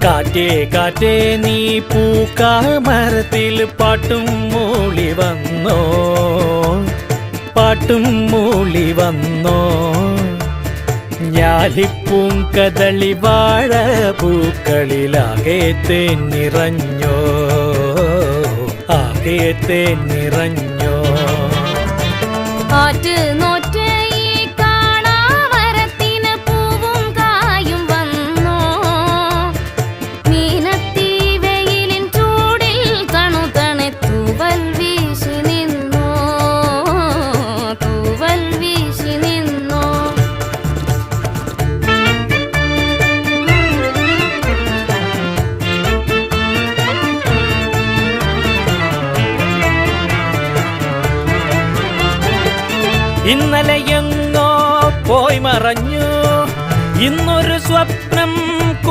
കാറ്റേ കാറ്റേ നീ പൂക്കാമരത്തിൽ പാട്ടും മൂളി വന്നോ, പാട്ടും മൂളി വന്നോ. ഞാലിപ്പൂങ്കദളി വാഴ പൂക്കളിലാകെ തേൻ നിറഞ്ഞോ, ആകെ തേൻ നിറഞ്ഞോ. ആറ്റ് നോറ്റ് ഈ കാണാമരത്തിന് പൂവും കായും വന്നോ. മീനത്തി വെയിലിൻ ചൂടിൽ തണുതണെ തൂവൽ വീശി നിന്നോ, തൂവൽ വീശി നിന്നോ. ഇന്നലെ എങ്ങോ പോയി മറഞ്ഞു, ഇന്നൊരു സ്വപ്നം